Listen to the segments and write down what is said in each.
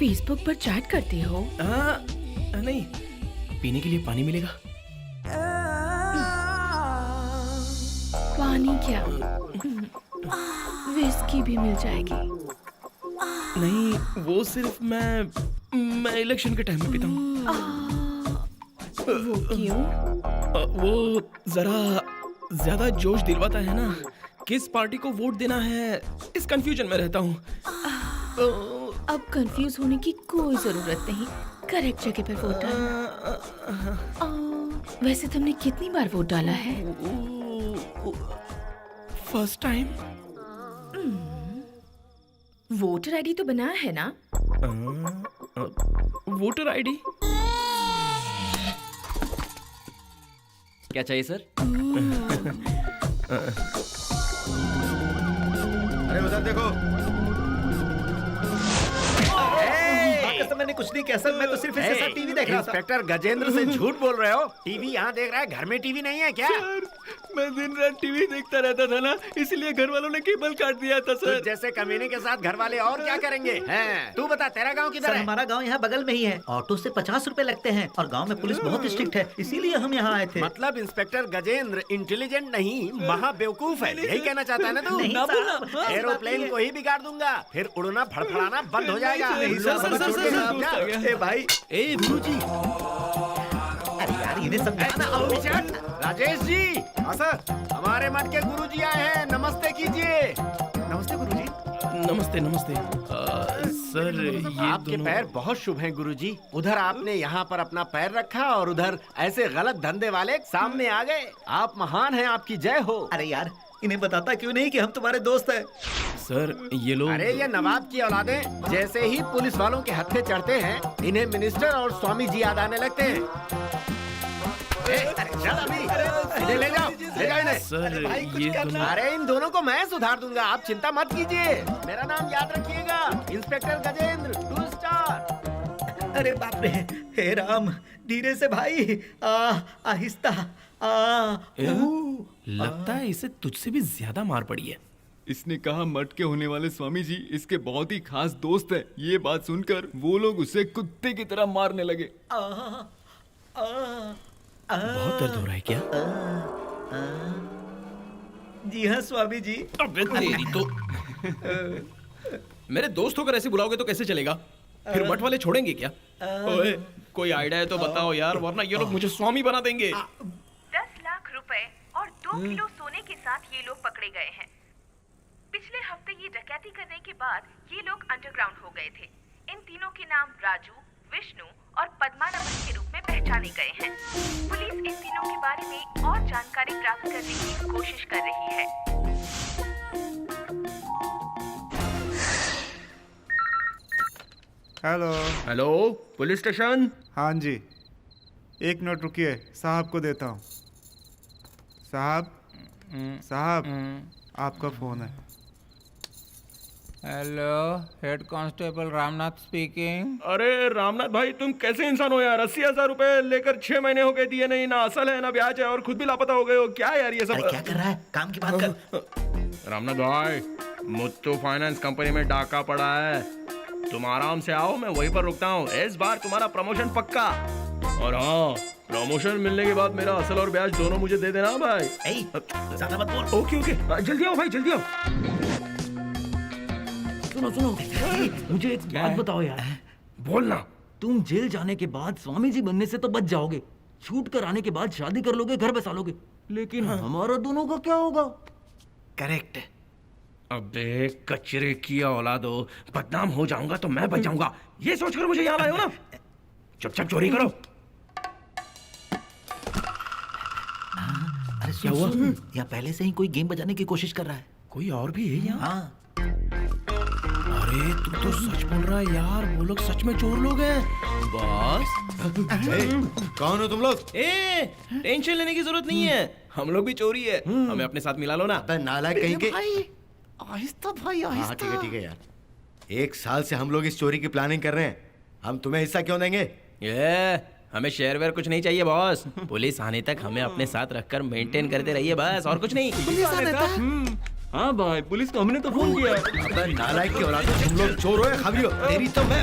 Facebook पर chat करते हो? नहीं, पीने के लिए पानी मिलेगा? पानी क्या, विस्की भी मिल जाएगी। नहीं, वो सिर्फ मैं इलेक्शन के टाइम में पीता हूँ। वो क्यों? वो जरा ज्यादा जोश दिलवाता है ना। किस पार्टी को वोट देना है, इस कंफ्यूजन में रहता हूँ। अब कंफ्यूज होने की कोई जरूरत नहीं, करेक्ट जगह पर वोट डालना। वैसे तुमने कितनी बार वोट डाला है? First time. वोटर आईडी तो बनाया है ना? Voter ID? क्या चाहिए सर? अरे उधर देखो। मैंने कुछ नहीं किया सर, मैं तो सिर्फ इसके साथ टीवी देख रहा था। इंस्पेक्टर गजेंद्र से झूठ बोल रहे हो? टीवी यहाँ देख रहा है, घर में टीवी नहीं है क्या? सर, मैं दिन रात टीवी देखता रहता था ना, इसलिए घर वालों ने केबल काट दिया था सर। जैसे कमीने के साथ घर वाले और क्या करेंगे? हैं? तू बता, तेरा गांव किधर सर है? हमारा गांव यहाँ बगल में ही है। ऑटो से 50 रुपए लगते हैं और गांव में पुलिस बहुत स्ट्रिक्ट है, इसीलिए हम यहाँ आए थे। मतलब इंस्पेक्टर गजेंद्र इंटेलिजेंट नहीं, महा बेवकूफ है, यही कहना चाहता है ना तू? नहीं साहब। एरोप्लेन को ही बिगाड़ दूंगा, फिर उड़ना फड़फड़ाना बंद हो जाएगा। ए भाई, ए गुरुजी, अरे यार इन्हें समझाना। राजेश जी। हाँ सर। हमारे मठ के गुरुजी आए हैं, नमस्ते कीजिए। नमस्ते गुरुजी। नमस्ते नमस्ते। सर, ये आपके दोनों... पैर बहुत शुभ हैं गुरुजी। उधर आपने यहाँ पर अपना पैर रखा और उधर ऐसे गलत धंधे वाले सामने आ गए। आप महान हैं, आपकी जय हो। अरे यार इन्हें बताता क्यों नहीं कि हम तुम्हारे दोस्त हैं? सर, ये लोग... अरे ये नवाब की औलादें जैसे ही पुलिस वालों के हत्थे चढ़ते हैं, इन्हें मिनिस्टर और स्वामी जी याद आने लगते हैं। चल अभी इन्हें ले जाओ इन्हें। सर, ये दोनों... अरे इन दोनों को मैं सुधार दूंगा, आप चिंता मत कीजिए। मेरा नाम याद रखिएगा, इंस्पेक्टर गजेंद्र, 2 स्टार। अरे बाप रे, हे राम, धीरे से भाई, आहिस्ता। लगता है इसे तुझसे भी ज्यादा मार पड़ी है। इसने कहा मठ के होने वाले स्वामी जी इसके बहुत ही खास दोस्त हैं। ये बात सुनकर वो लोग उसे कुत्ते की तरह मारने लगे। बहुत दर्द हो रहा है क्या? जी हाँ स्वामी जी। अबे तेरी तो... मेरे दोस्त होकर ऐसे बुलाओगे तो कैसे चलेगा? फिर मठ वाले छोड़ेंगे क्या? ओए, कोई आइडिया है तो बताओ यार, वरना ये लोग मुझे स्वामी बना देंगे। 10 लाख रुपए और 2 किलो सोने के साथ ये लोग पकड़े गए हैं। पिछले हफ्ते ये डकैती करने के बाद ये लोग अंडरग्राउंड हो गए थे। इन तीनों के नाम राजू, विष्णु और पद्मानभन के रूप में पहचाने गए हैं। पुलिस इन तीनों के बारे में और जानकारी प्राप्त करने की कोशिश कर रही है। हेलो। Hello, police station. हाँ जी, 1 मिनट रुकिए, साहब को देता हूँ। साहब, आपका फोन है। Hello, head constable Ramnath speaking. अरे रामनाथ भाई, तुम कैसे इंसान हो यार? 80,000 रुपए लेकर 6 महीने हो गए, दिए नहीं, ना असल है ना ब्याज है, और खुद भी लापता हो गए हो। क्या यार ये सब? अरे क्या कर रहा है, काम की बात कर। रामनाथ भाई, मुत्तू फाइनेंस कंपनी में डाका पड़ा है, तुम आराम से आओ, मैं वहीं पर रुकता हूँ। इस बार तुम्हारा प्रमोशन पक्का। और हाँ, प्रमोशन मिलने के बाद मेरा असल और ब्याज दोनों मुझे दे देना भाई। ज्यादा मत बोल। ओके ओके, जल्दी आओ भाई, जल्दी आओ। सुनो, मुझे एक बात बताओ यार। बोलना। तुम जेल जाने के बाद स्वामी जी बनने से तो बच जाओगे, छूट कर आने के बाद शादी कर लोगे, घर बसा लोगे, लेकिन हमारा दोनों का क्या होगा? करेक्ट। अबे कचरे की औलाद हो, बदनाम हो जाऊंगा तो मैं बच जाऊंगा, ये सोचकर मुझे यहाँ लाए हो ना? चुपचाप चोरी करो। अरे क्या हुआ? या पहले से ही कोई गेम बजाने की कोशिश कर रहा है? कोई और भी है यहाँ? हाँ। अरे तू तो सच बोल रहा है यार, वो लोग सच में चोर लोग हैं। बस कौन हो तुम लोग? टेंशन लेने की जरूरत नहीं है, हम लोग भी चोरी है, हमें अपने साथ मिला लो ना। नालायक कहीं के। आहिस्ता भाई, आहिस्ता। हाँ ठीक है यार, 1 साल से हम लोग इस चोरी की प्लानिंग कर रहे हैं, हम तुम्हें हिस्सा क्यों देंगे? हमें शेयर वेयर कुछ नहीं चाहिए बॉस, पुलिस आने तक हमें अपने साथ रखकर मेंटेन करते रहिए बस, और कुछ नहीं। हाँ भाई, पुलिस को हमने तो फोन किया है। अबे नालायक के औलाद, तुम लोग चोर हो खाबियो। तेरी तो मैं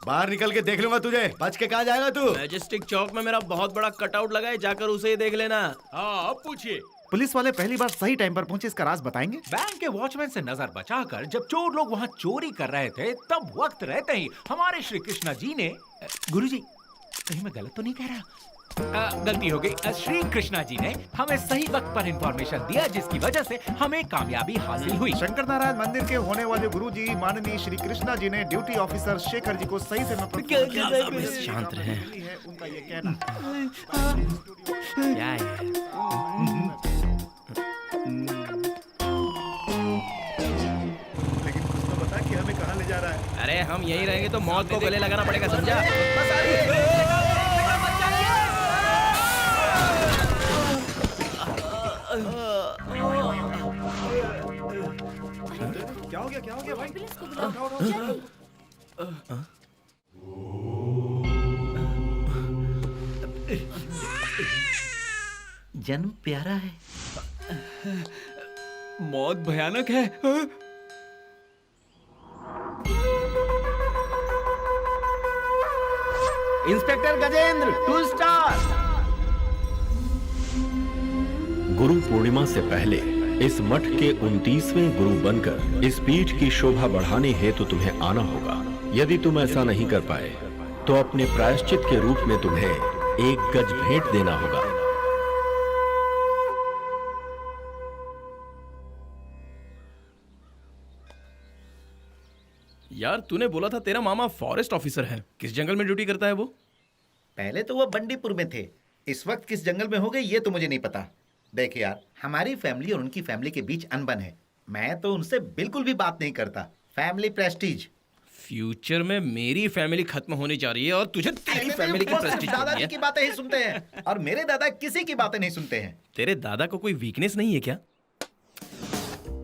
बाहर निकल के देख लूंगा तुझे। बच के कहाँ जाएगा तू? मैजेस्टिक चौक में मेरा बहुत बड़ा कटआउट लगा है, जाकर उसे ही देख लेना। हाँ, अब पूछिए। पुलिस वाले पहली बार सही टाइम पर पहुंचे, इसका राज बताएंगे? बैंक के वॉचमैन से नजर बचाकर जब चोर लोग वहाँ चोरी कर रहे थे, तब वक्त रहते ही हमारे श्री कृष्णा जी ने, गुरुजी कहीं मैं गलत तो नहीं कह रहा? गलती हो गई। श्री कृष्णा जी ने हमें सही वक्त पर इंफॉर्मेशन दिया, जिसकी वजह से हमें कामयाबी हासिल हुई। शंकर नारायण मंदिर के होने वाले गुरुजी माननीय श्री कृष्णा जी ने ड्यूटी ऑफिसर शेखर जी को सही समय पर शांत रहे। उनका ये कहना। क्या है? लेकिन कुछ तो बता कि हमें कहाँ ले जा रहा है? अरे हम यहीं रहेंगे तो मौत को गले लगाना पड़ेगा, समझा? क्या हो गया? क्या हो गया भाई? पुलिस को बुलाओ, जल्दी। जन्म प्यारा है। मौत भयानक है। Inspector Gajendra, 2 star. गुरु पूर्णिमा से पहले इस मठ के 29वें गुरु बनकर इस पीठ की शोभा बढ़ाने हेतु तुम्हें आना होगा। यदि तुम ऐसा नहीं कर पाए तो अपने प्रायश्चित के रूप में तुम्हें 1 गज भेंट देना होगा। यार, तूने बोला था तेरा मामा फॉरेस्ट ऑफिसर है। किस जंगल में ड्यूटी करता है वो? पहले तो वो बंडीपुर में थे, इस वक्त किस जंगल में हो गए ये तो मुझे नहीं पता। देख यार, हमारी फैमिली और उनकी फैमिली के बीच अनबन है। मैं तो उनसे बिल्कुल भी बात नहीं करता। Family Prestige. फ्यूचर में मेरी फैमिली खत्म होने जा रही है और तुझे तेरी फैमिली की प्रेस्टीज दादाजी की बातें ही सुनते हैं और मेरे दादा किसी की बातें नहीं सुनते हैं। तेरे दादा को कोई वीकनेस नहीं है क्या?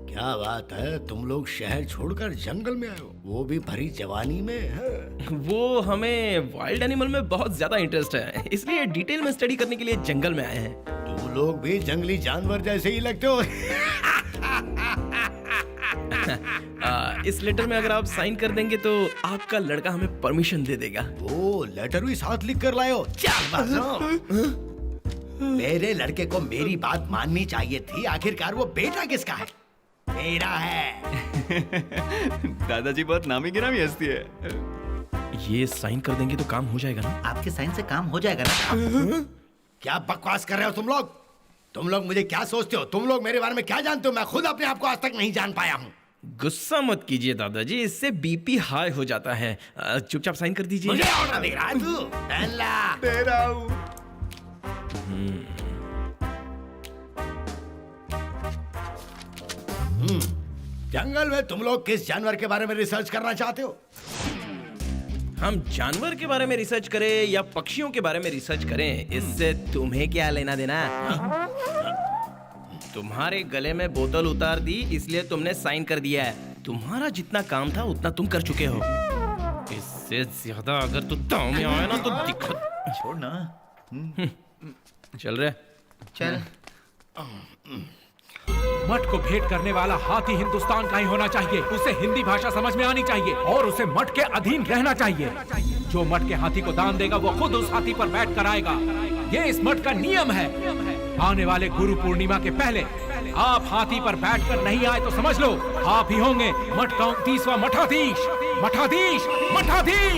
क्या बात है, तुम लोग शहर छोड़कर जंगल में आए हो, वो भी भरी जवानी में है। वो हमें वाइल्ड एनिमल में बहुत ज्यादा इंटरेस्ट है, इसलिए डिटेल में स्टडी करने के लिए जंगल में आए हैं। तुम लोग भी जंगली जानवर जैसे ही लगते हो। इस लेटर में अगर आप साइन कर देंगे तो आपका लड़का हमें परमिशन दे देगा। ओ, लेटर भी साथ लिख कर लाए हो? मेरे लड़के को मेरी बात माननी चाहिए थी। आखिरकार वो बेटा किसका है? मेरा है। दादाजी बहुत नामी गिरामी हस्ती है। ये साइन कर देंगे तो काम हो जाएगा ना? आपके साइन से काम हो जाएगा ना? क्या बकवास कर रहे हो तुम लोग? तुम लोग मुझे क्या सोचते हो? तुम लोग मेरे बारे में क्या जानते हो? मैं खुद अपने आप को आज तक नहीं जान पाया हूँ। गुस्सा मत कीजिए दादाजी, इससे बीपी हाई हो जाता है। चुपचाप साइन कर दीजिए। मुझे ऑर्डर दे रहा है तू? दे रहा हूँ। जंगल में तुम लोग किस जानवर के बारे में रिसर्च करना चाहते हो? हम जानवर के बारे में रिसर्च करें या पक्षियों के बारे में रिसर्च करें, इससे तुम्हें क्या लेना देना? तुम्हारे गले में बोतल उतार दी इसलिए तुमने साइन कर दिया है। तुम्हारा जितना काम था उतना तुम कर चुके हो। इससे ज्यादा अगर तू दांव में आया ना तो दिक्कत। छोड़ ना। चल रहे चल। मठ को भेंट करने वाला हाथी हिंदुस्तान का ही होना चाहिए। उसे हिंदी भाषा समझ में आनी चाहिए और उसे मठ के अधीन रहना चाहिए। जो मठ के हाथी को दान देगा वो खुद उस हाथी पर बैठ कर आएगा। ये इस मठ का नियम है। आने वाले गुरु पूर्णिमा के पहले आप हाथी पर बैठकर नहीं आए तो समझ लो आप ही होंगे मठ का 29वां मठाधीश। मठाधीश, मठाधीश।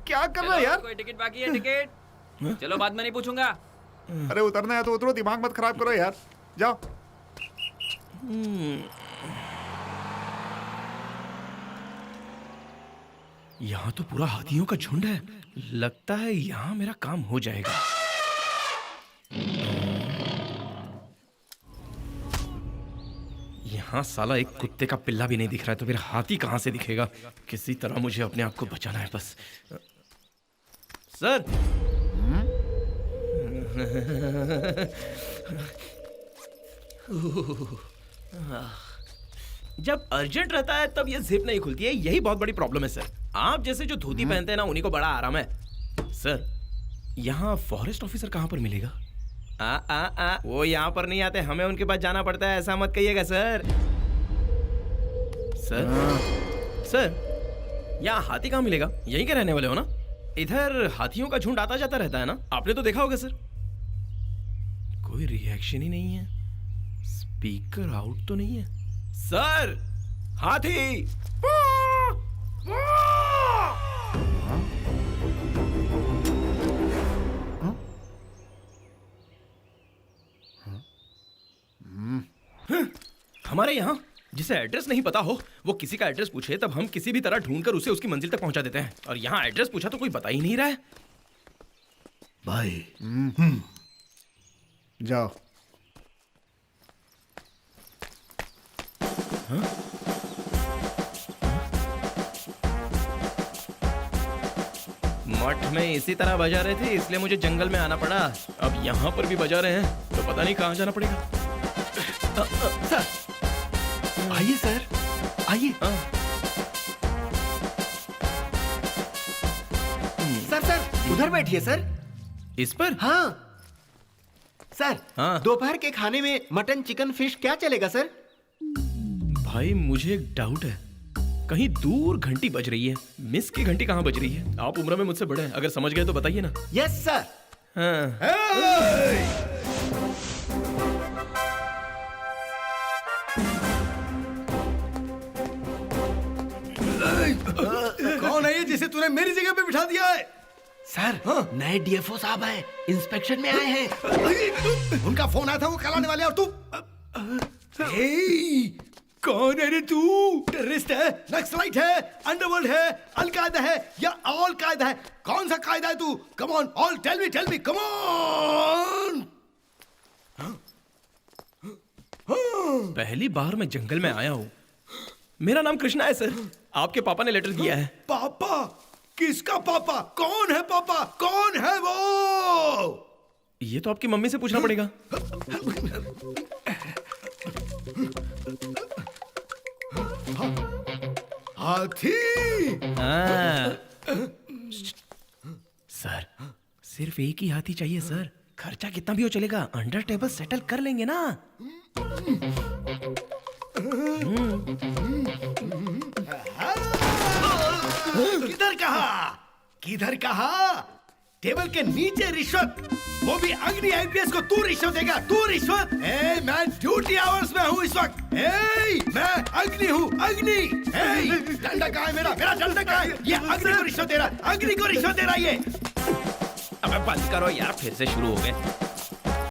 क्या कर रहा है यार? कोई टिकट बाकी है? टिकट चलो, बाद में नहीं पूछूंगा। अरे उतरना है तो उतरो, दिमाग मत खराब करो यार। जाओ। यहाँ तो पूरा हाथियों का झुंड है। लगता है यहाँ मेरा काम हो जाएगा। यहाँ साला एक कुत्ते का पिल्ला भी नहीं दिख रहा है तो फिर हाथी कहाँ से दिखेगा? किसी तरह मुझे अपने आप को बचाना है बस। सर, जब अर्जेंट रहता है तब ये जिप नहीं खुलती है, यही बहुत बड़ी प्रॉब्लम है सर। आप जैसे जो धोती पहनते हैं ना उन्हीं को बड़ा आराम है। सर, यहाँ फॉरेस्ट ऑफिसर कहाँ पर मिलेगा? वो यहाँ पर नहीं आते, हमें उनके पास जाना पड़ता है, ऐसा मत कहिएगा सर। सर यहाँ हाथी कहाँ मिलेगा? यहीं के रहने वाले हो ना? इधर हाथियों का झुंड आता जाता रहता है ना, आपने तो देखा होगा सर। कोई रिएक्शन ही नहीं है, स्पीकर आउट तो नहीं है। सर हाथी! हमारे यहाँ जिसे एड्रेस नहीं पता हो वो किसी का एड्रेस पूछे तब हम किसी भी तरह ढूंढकर उसे उसकी मंजिल तक पहुंचा देते हैं, और यहाँ एड्रेस पूछा तो कोई बता ही नहीं रहा है। भाई जाओ। मठ में इसी तरह बजा रहे थे इसलिए मुझे जंगल में आना पड़ा, अब यहाँ पर भी बजा रहे हैं तो पता नहीं कहाँ जाना पड़ेगा। सर आइए सर, आइए। सर उधर बैठिए सर। इस पर? हाँ सर। हाँ। दोपहर के खाने में मटन, चिकन, फिश क्या चलेगा सर? भाई मुझे एक डाउट है, कहीं दूर घंटी बज रही है, मिस की घंटी कहाँ बज रही है? आप उम्र में मुझसे बड़े हैं, अगर समझ गए तो बताइए ना। Yes sir. हाँ। कौन है ये जिसे तूने मेरी जगह पे बिठा दिया है? सर नए डीएफओ साहब हैं, इंस्पेक्शन में आए हैं। उनका फोन आया था, वो कल आने वाले हैं। और तू कौन है रे तू? टेररिस्ट है, नक्सलाइट है, अंडरवर्ल्ड है, अलकायदा है या ऑल कायदा है? कौन सा कायदा है तू? Come on, all tell me, come on. पहली बार मैं जंगल में आया हूँ। मेरा नाम कृष्णा है सर, आपके पापा ने लेटर दिया है। पापा? किसका पापा? कौन है पापा? कौन है वो? ये तो आपकी मम्मी से पूछना पड़ेगा। हाथी? सर सिर्फ एक ही हाथी चाहिए सर, खर्चा कितना भी हो चलेगा, अंडर टेबल सेटल कर लेंगे ना। किधर कहा? टेबल के नीचे रिश्वत, वो भी अग्नि आईपीएस को तू रिश्वत देगा? तू रिश्वत? मैं ड्यूटी आवर्स में हूँ इस वक्त। मैं अग्नि हूँ, अग्नि। डंडा कहाँ है मेरा? मेरा डंडा कहाँ है? ये अग्नि को रिश्वत दे रहा, अग्नि को रिश्वत दे रहा ये। अब बंद करो यार, फिर से शुरू हो गए।